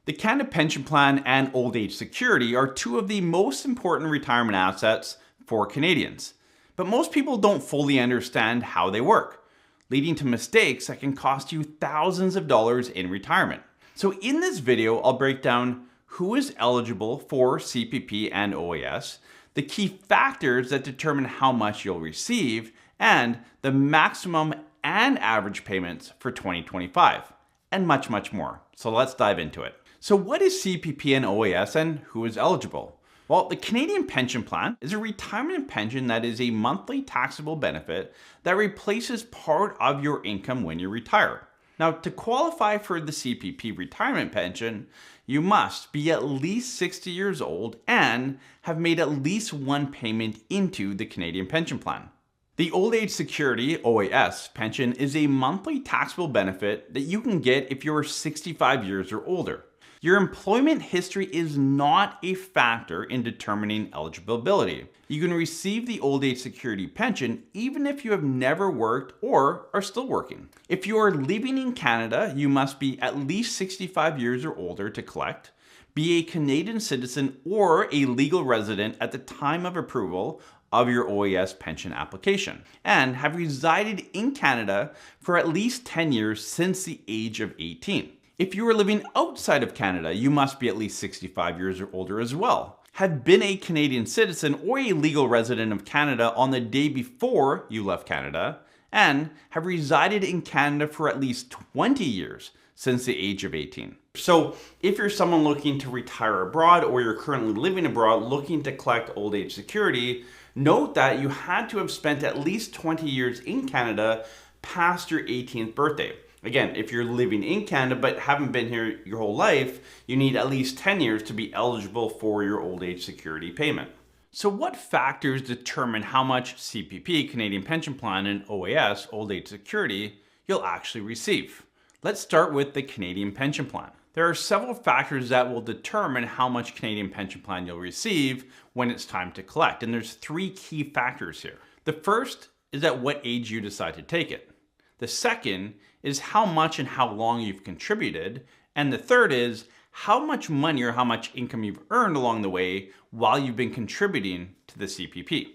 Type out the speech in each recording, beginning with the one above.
The Canada Pension Plan and Old Age Security are two of the most important retirement assets for Canadians. But most people don't fully understand how they work, leading to mistakes that can cost you thousands of dollars in retirement. So in this video, I'll break down who is eligible for CPP and OAS, the key factors that determine how much you'll receive, and the maximum and average payments for 2025, and much, much more. So let's dive into it. So what is CPP and OAS and who is eligible? Well, the Canadian Pension Plan is a retirement pension that is a monthly taxable benefit that replaces part of your income when you retire. Now, to qualify for the CPP retirement pension, you must be at least 60 years old and have made at least one payment into the Canadian Pension Plan. The Old Age Security OAS pension is a monthly taxable benefit that you can get if you're 65 years or older. Your employment history is not a factor in determining eligibility. You can receive the Old Age Security pension even if you have never worked or are still working. If you are living in Canada, you must be at least 65 years or older to collect, be a Canadian citizen or a legal resident at the time of approval of your OAS pension application, and have resided in Canada for at least 10 years since the age of 18. If you are living outside of Canada, you must be at least 65 years or older as well, have been a Canadian citizen or a legal resident of Canada on the day before you left Canada, and have resided in Canada for at least 20 years since the age of 18. So if you're someone looking to retire abroad or you're currently living abroad looking to collect Old Age Security, note that you had to have spent at least 20 years in Canada past your 18th birthday. Again, if you're living in Canada but haven't been here your whole life, you need at least 10 years to be eligible for your Old Age Security payment. So what factors determine how much CPP, Canadian Pension Plan, and OAS, Old Age Security, you'll actually receive? Let's start with the Canadian Pension Plan. There are several factors that will determine how much Canadian Pension Plan you'll receive when it's time to collect, and there's three key factors here. The first is at what age you decide to take it. The second is how much and how long you've contributed. And the third is how much money or how much income you've earned along the way while you've been contributing to the CPP.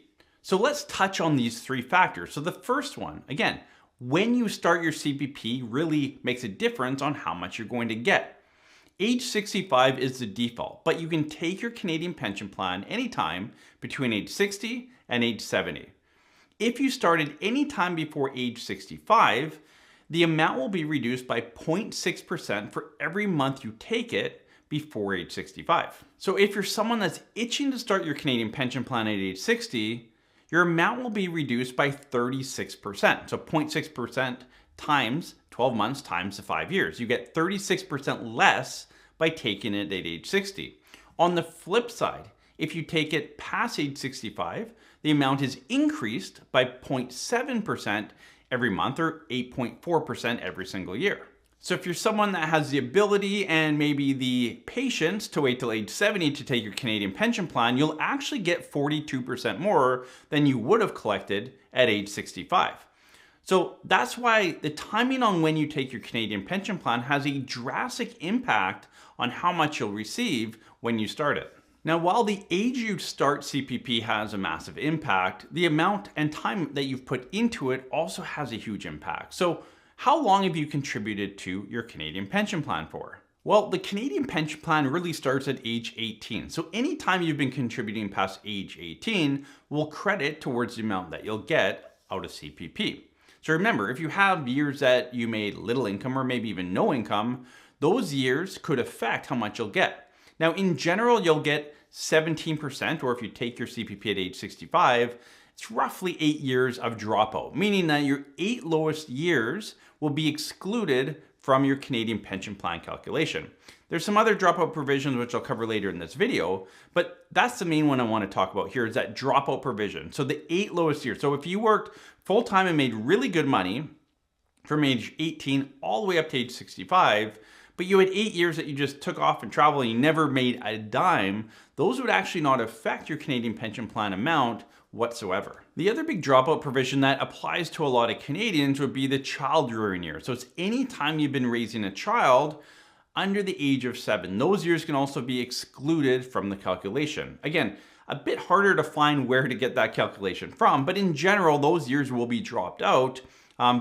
So let's touch on these three factors. So the first one, again, when you start your CPP really makes a difference on how much you're going to get. Age 65 is the default, but you can take your Canadian Pension Plan anytime between age 60 and age 70. If you started any time before age 65, the amount will be reduced by 0.6% for every month you take it before age 65. So if you're someone that's itching to start your Canadian Pension Plan at age 60, your amount will be reduced by 36%. So 0.6% times 12 months times the 5 years. You get 36% less by taking it at age 60. On the flip side, if you take it past age 65, the amount is increased by 0.7% every month or 8.4% every single year. So if you're someone that has the ability and maybe the patience to wait till age 70 to take your Canadian Pension Plan, you'll actually get 42% more than you would have collected at age 65. So that's why the timing on when you take your Canadian Pension Plan has a drastic impact on how much you'll receive when you start it. Now, while the age you start CPP has a massive impact, the amount and time that you've put into it also has a huge impact. So how long have you contributed to your Canadian Pension Plan for? Well, the Canadian Pension Plan really starts at age 18. So anytime you've been contributing past age 18 will credit towards the amount that you'll get out of CPP. So remember, if you have years that you made little income or maybe even no income, those years could affect how much you'll get. Now, in general, you'll get 17%, or if you take your CPP at age 65, it's roughly 8 years of dropout, meaning that your 8 lowest years will be excluded from your Canadian Pension Plan calculation. There's some other dropout provisions which I'll cover later in this video, but that's the main one I want to talk about here is that dropout provision. So the 8 lowest years. So if you worked full-time and made really good money from age 18 all the way up to age 65, but you had 8 years that you just took off and traveled and you never made a dime, those would actually not affect your Canadian Pension Plan amount whatsoever. The other big dropout provision that applies to a lot of Canadians would be the child rearing year. So it's any time you've been raising a child under the age of 7. Those years can also be excluded from the calculation. Again, a bit harder to find where to get that calculation from, but in general, those years will be dropped out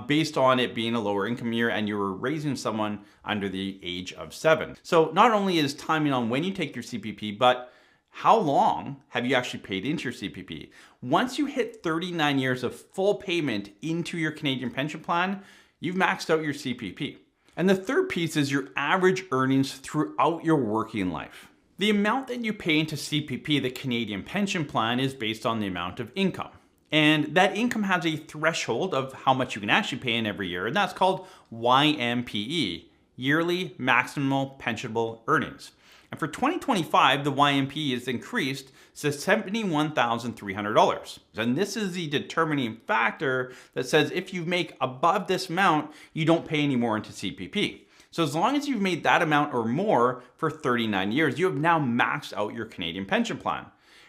based on it being a lower income year and you were raising someone under the age of 7. So not only is timing on when you take your CPP, but how long have you actually paid into your CPP? Once you hit 39 years of full payment into your Canadian pension plan, you've maxed out your CPP. And the third piece is your average earnings throughout your working life. The amount that you pay into CPP, the Canadian pension plan, is based on the amount of income. And that income has a threshold of how much you can actually pay in every year, and that's called YMPE, Yearly Maximal Pensionable Earnings. And for 2025, the YMPE is increased to $71,300. And this is the determining factor that says if you make above this amount, you don't pay any more into CPP. So as long as you've made that amount or more for 39 years, you have now maxed out your Canadian pension plan.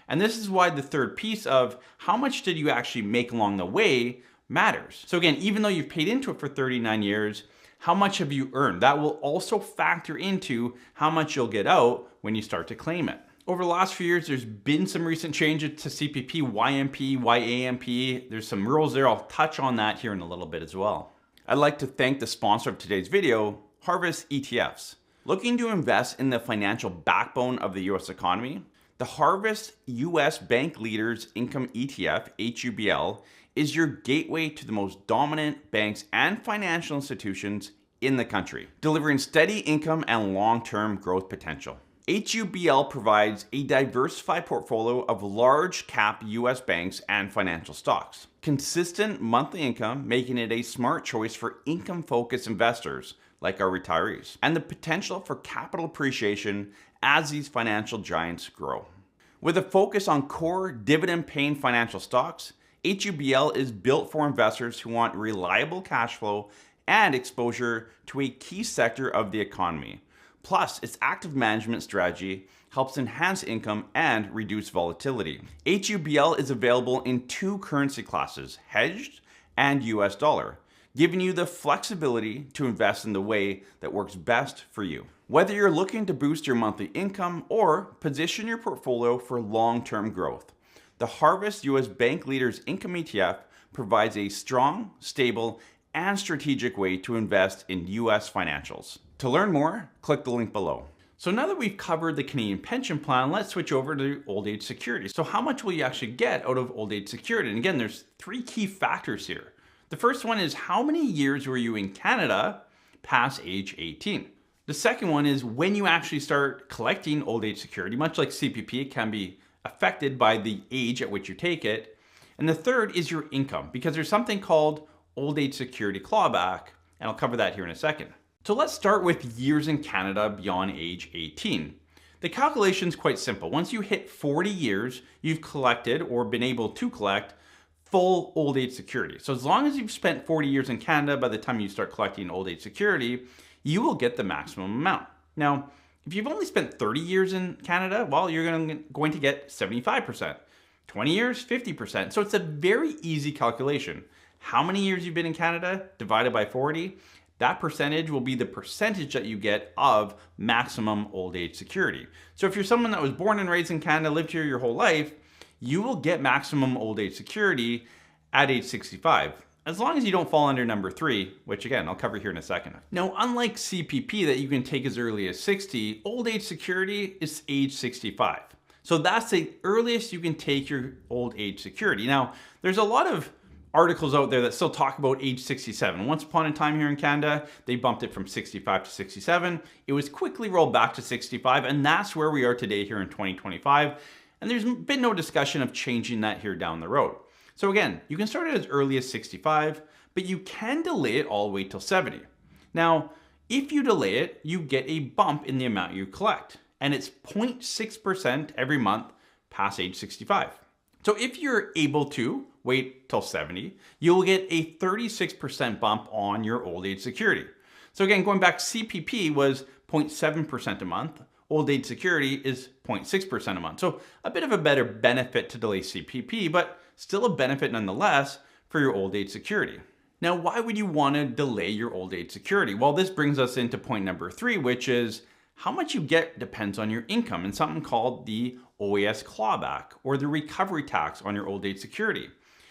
And this is why the third piece of how much did you actually make along the way matters. So again, even though you've paid into it for 39 years, how much have you earned? That will also factor into how much you'll get out when you start to claim it. Over the last few years, there's been some recent changes to CPP, YMP, YAMP. There's some rules there. I'll touch on that here in a little bit as well. I'd like to thank the sponsor of today's video, Harvest ETFs. Looking to invest in the financial backbone of the US economy? The Harvest US Bank Leaders Income ETF, HUBL, is your gateway to the most dominant banks and financial institutions in the country, delivering steady income and long-term growth potential. HUBL provides a diversified portfolio of large cap US banks and financial stocks. Consistent monthly income, making it a smart choice for income-focused investors like our retirees, and the potential for capital appreciation as these financial giants grow. With a focus on core dividend-paying financial stocks, HUBL is built for investors who want reliable cash flow and exposure to a key sector of the economy. Plus, its active management strategy helps enhance income and reduce volatility. HUBL is available in two currency classes, hedged and US dollar, giving you the flexibility to invest in the way that works best for you. Whether you're looking to boost your monthly income or position your portfolio for long-term growth, the Harvest US Bank Leaders Income ETF provides a strong, stable, and strategic way to invest in US financials. To learn more, click the link below. So now that we've covered the Canadian pension plan, let's switch over to old age security. So how much will you actually get out of old age security? And again, there's three key factors here. The first one is how many years were you in Canada past age 18? The second one is when you actually start collecting old age security, much like CPP, it can be affected by the age at which you take it. And the third is your income, because there's something called old age security clawback, and I'll cover that here in a second. So let's start with years in Canada beyond age 18. The calculation is quite simple. Once you hit 40 years, you've collected or been able to collect full old age security. So as long as you've spent 40 years in Canada, by the time you start collecting old age security, you will get the maximum amount. Now, if you've only spent 30 years in Canada, well, you're going to get 75%. 20 years, 50%. So it's a very easy calculation. How many years you've been in Canada divided by 40, that percentage will be the percentage that you get of maximum old age security. So if you're someone that was born and raised in Canada, lived here your whole life, you will get maximum old age security at age 65. As long as you don't fall under number 3, which again, I'll cover here in a second. Now, unlike CPP that you can take as early as 60, old age security is age 65. So that's the earliest you can take your old age security. Now, there's a lot of articles out there that still talk about age 67. Once upon a time here in Canada, they bumped it from 65 to 67. It was quickly rolled back to 65, and that's where we are today here in 2025. And there's been no discussion of changing that here down the road. So again, you can start it as early as 65, but you can delay it all the way till 70. Now, if you delay it, you get a bump in the amount you collect, and it's 0.6% every month past age 65. So if you're able to wait till 70, you'll get a 36% bump on your old age security. So again, going back, CPP was 0.7% a month. Old age security is 0.6% a month. So a bit of a better benefit to delay CPP, but still a benefit nonetheless for your old age security. Now, why would you want to delay your old age security? Well, this brings us into point number 3, which is how much you get depends on your income and something called the OAS Clawback, or the recovery tax on your old age security.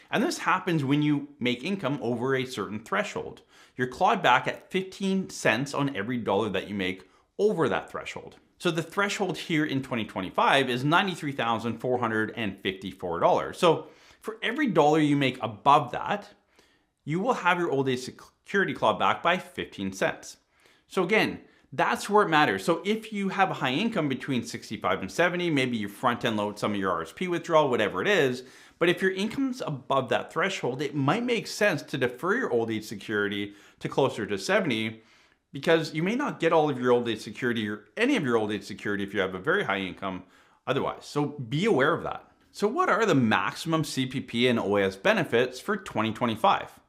And this happens when you make income over a certain threshold. You're clawed back at 15 cents on every dollar that you make over that threshold. So the threshold here in 2025 is $93,454. So for every dollar you make above that, you will have your old age security clawed back by 15 cents. So again, that's where it matters. So if you have a high income between 65 and 70, maybe you front end load some of your RSP withdrawal, whatever it is. But if your income's above that threshold, it might make sense to defer your old age security to closer to 70, because you may not get all of your old age security or any of your old age security if you have a very high income otherwise. So be aware of that. So what are the maximum CPP and OAS benefits for 2025?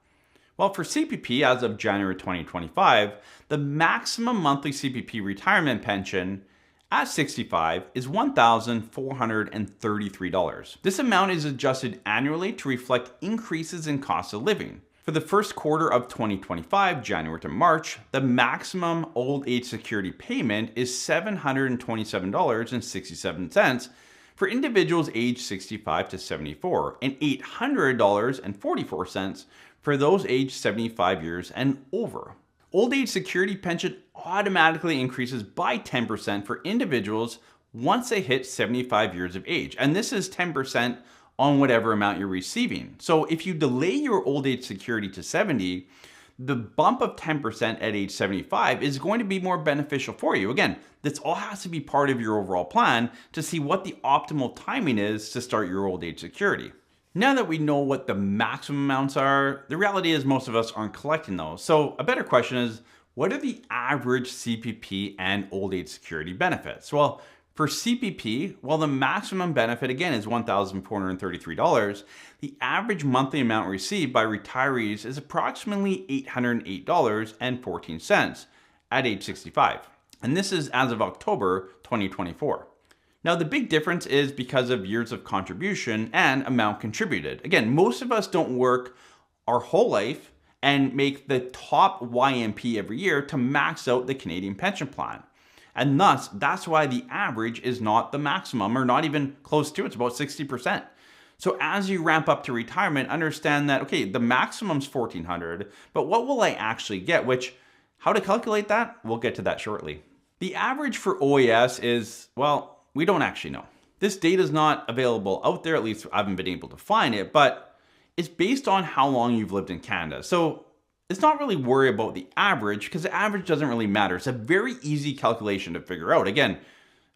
Well, for CPP, as of January 2025, the maximum monthly CPP retirement pension at 65 is $1,433. This amount is adjusted annually to reflect increases in cost of living. For the first quarter of 2025, January to March, the maximum old age security payment is $727.67 for individuals aged 65 to 74, and $800.44 for those aged 75 years and over. Old age security pension automatically increases by 10% for individuals once they hit 75 years of age. And this is 10% on whatever amount you're receiving. So if you delay your old age security to 70, the bump of 10% at age 75 is going to be more beneficial for you. Again, this all has to be part of your overall plan to see what the optimal timing is to start your old age security. Now that we know what the maximum amounts are, the reality is most of us aren't collecting those. So a better question is, what are the average CPP and old age security benefits? Well, for CPP, while the maximum benefit again is $1,433, the average monthly amount received by retirees is approximately $808.14 at age 65. And this is as of October 2024. Now, the big difference is because of years of contribution and amount contributed. Again, most of us don't work our whole life and make the top YMP every year to max out the Canadian pension plan. And thus, that's why the average is not the maximum, or not even close to it. It's about 60%. So as you ramp up to retirement, understand that, okay, the maximum's $1,400, but what will I actually get? Which, how to calculate that? We'll get to that shortly. The average for OAS is, well, we don't actually know. This data is not available out there, at least I haven't been able to find it, but it's based on how long you've lived in Canada. So it's not really worry about the average, because the average doesn't really matter. It's a very easy calculation to figure out. Again,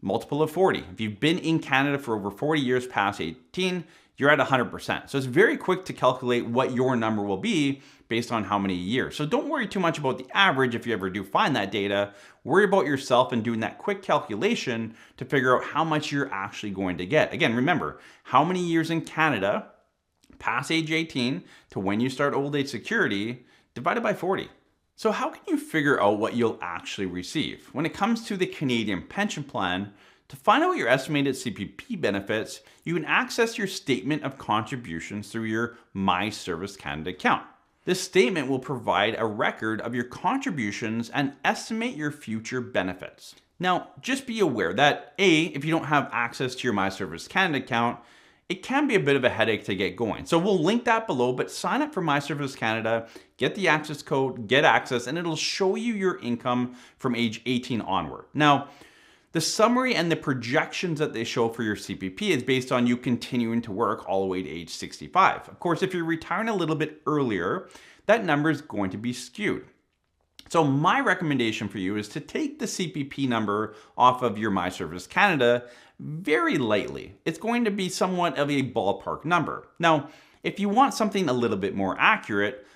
multiple of 40. If you've been in Canada for over 40 years past 18, you're at 100%. So it's very quick to calculate what your number will be based on how many years. So don't worry too much about the average if you ever do find that data. Worry about yourself and doing that quick calculation to figure out how much you're actually going to get. Again, remember, how many years in Canada past age 18 to when you start old age security divided by 40. So how can you figure out what you'll actually receive? When it comes to the Canadian pension plan, to find out your estimated CPP benefits, you can access your statement of contributions through your My Service Canada account. This statement will provide a record of your contributions and estimate your future benefits. Now, just be aware that if you don't have access to your My Service Canada account, it can be a bit of a headache to get going. So we'll link that below, but sign up for My Service Canada, get the access code, get access, and it'll show you your income from age 18 onward. Now, the summary and the projections that they show for your CPP is based on you continuing to work all the way to age 65. Of course, if you're retiring a little bit earlier, that number is going to be skewed. So my recommendation for you is to take the CPP number off of your My Service Canada very lightly. It's going to be somewhat of a ballpark number. Now, if you want something a little bit more accurate,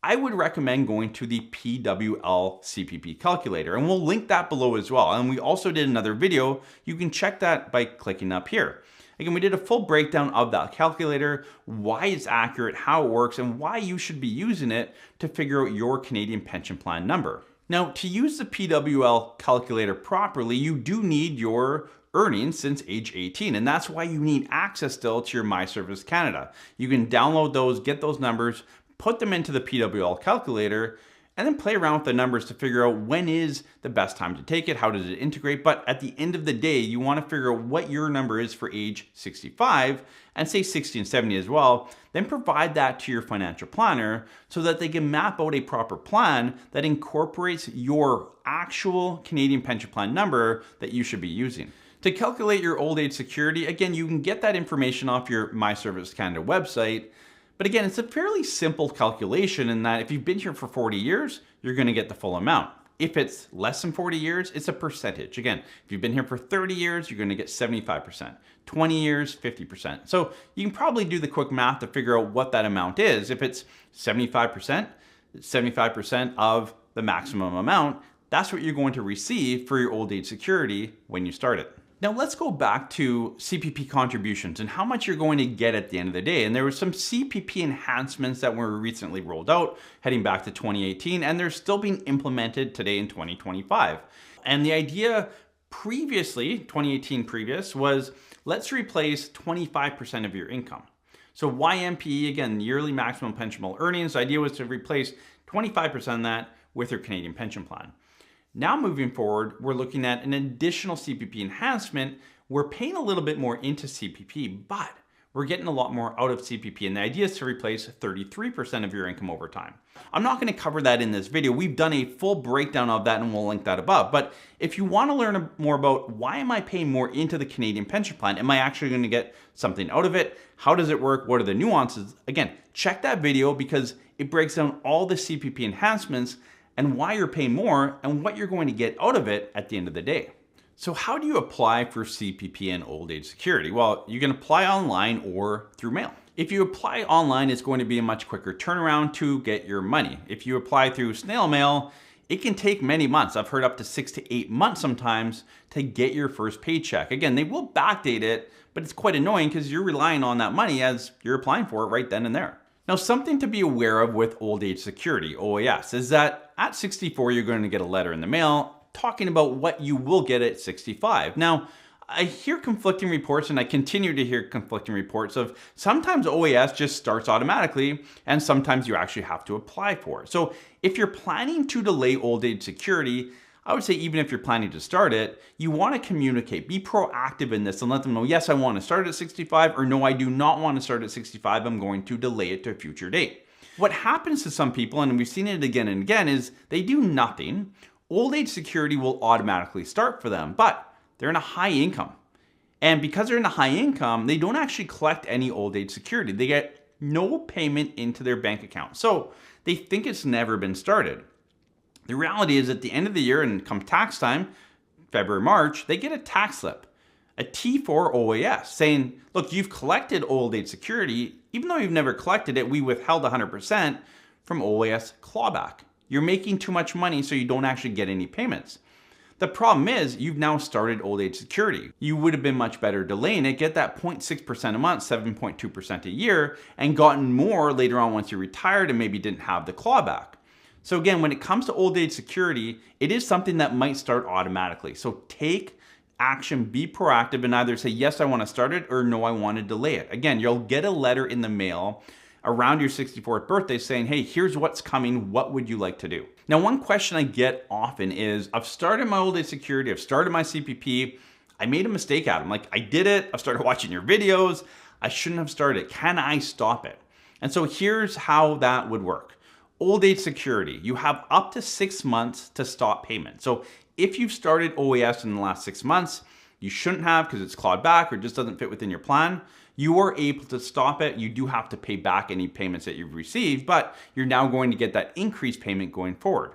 I would recommend going to the PWL CPP calculator, and we'll link that below as well. And we also did another video. You can check that by clicking up here. Again, we did a full breakdown of that calculator, why it's accurate, how it works, and why you should be using it to figure out your Canadian pension plan number. Now, to use the PWL calculator properly, you do need your earnings since age 18, and that's why you need access still to your My Service Canada. You can download those, get those numbers, put them into the PWL calculator, and then play around with the numbers to figure out when is the best time to take it, how does it integrate. But at the end of the day, you want to figure out what your number is for age 65 and say 60 and 70 as well. Then provide that to your financial planner so that they can map out a proper plan that incorporates your actual Canadian pension plan number that you should be using. To calculate your old age security, again, you can get that information off your My Service Canada website. But again, it's a fairly simple calculation in that if you've been here for 40 years, you're going to get the full amount. If it's less than 40 years, it's a percentage. Again, if you've been here for 30 years, you're going to get 75%. 20 years, 50%. So you can probably do the quick math to figure out what that amount is. If it's 75%, it's 75% of the maximum amount. That's what you're going to receive for your old age security when you start it. Now let's go back to CPP contributions and how much you're going to get at the end of the day. And there were some CPP enhancements that were recently rolled out heading back to 2018, and they're still being implemented today in 2025. And the idea previously, 2018 previous, was let's replace 25% of your income. So YMPE, again, yearly maximum pensionable earnings, the idea was to replace 25% of that with your Canadian pension plan. Now moving forward, we're looking at an additional CPP enhancement. We're paying a little bit more into CPP, but we're getting a lot more out of CPP. And the idea is to replace 33% of your income over time. I'm not going to cover that in this video. We've done a full breakdown of that and we'll link that above. But if you want to learn more about why am I paying more into the Canadian pension plan, am I actually going to get something out of it? How does it work? What are the nuances? Again, check that video because it breaks down all the CPP enhancements and why you're paying more and what you're going to get out of it at the end of the day. So how do you apply for CPP and old age security? Well, you can apply online or through mail. If you apply online, it's going to be a much quicker turnaround to get your money. If you apply through snail mail, it can take many months. I've heard up to 6 to 8 months sometimes to get your first paycheck. Again, they will backdate it, but it's quite annoying because you're relying on that money as you're applying for it right then and there. Now, something to be aware of with old age security, OAS, is that at 64, you're going to get a letter in the mail talking about what you will get at 65. Now, I hear conflicting reports and I continue to hear conflicting reports of sometimes OAS just starts automatically and sometimes you actually have to apply for it. So if you're planning to delay old age security, I would say even if you're planning to start it, you want to communicate, be proactive in this and let them know, yes, I want to start at 65 or no, I do not want to start at 65. I'm going to delay it to a future date. What happens to some people, and we've seen it again and again, is they do nothing. Old age security will automatically start for them, but they're in a high income. And because they're in a high income, they don't actually collect any old age security. They get no payment into their bank account. So they think it's never been started. The reality is at the end of the year and come tax time, February, March, they get a tax slip, a T4 OAS saying, look, you've collected old age security. Even though you've never collected it, we withheld 100% from OAS Clawback. You're making too much money, so you don't actually get any payments. The problem is you've now started old age security. You would have been much better delaying it, get that 0.6% a month, 7.2% a year, and gotten more later on once you retired and maybe didn't have the clawback. So again, when it comes to old age security, it is something that might start automatically. So take action, be proactive, and either say, yes, I want to start it, or no, I want to delay it. Again, you'll get a letter in the mail around your 64th birthday saying, hey, here's what's coming. What would you like to do? Now, one question I get often is, I've started my old age security, I've started my CPP, I made a mistake, Adam. Like, I did it, I've started watching your videos, I shouldn't have started it. Can I stop it? And so here's how that would work. Old age security, you have up to 6 months to stop payment. So if you've started OAS in the last 6 months, you shouldn't have because it's clawed back or just doesn't fit within your plan, you are able to stop it. You do have to pay back any payments that you've received, but you're now going to get that increased payment going forward.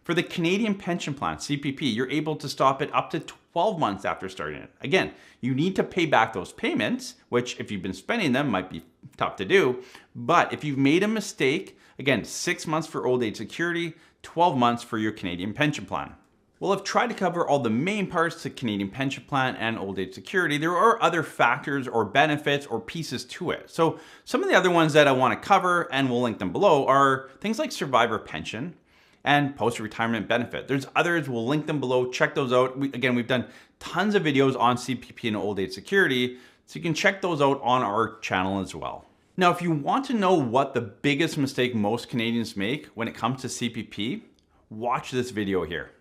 For the Canadian pension plan, CPP, you're able to stop it up to 12 months after starting it. Again, you need to pay back those payments, which if you've been spending them might be tough to do. But if you've made a mistake, again, 6 months for old age security, 12 months for your Canadian pension plan. Well, I've tried to cover all the main parts to Canadian pension plan and old age security. There are other factors or benefits or pieces to it. So some of the other ones that I want to cover, and we'll link them below, are things like survivor pension and post-retirement benefit. There's others, we'll link them below. Check those out. Again, we've done tons of videos on CPP and old age security, so you can check those out on our channel as well. Now, if you want to know what the biggest mistake most Canadians make when it comes to CPP, watch this video here.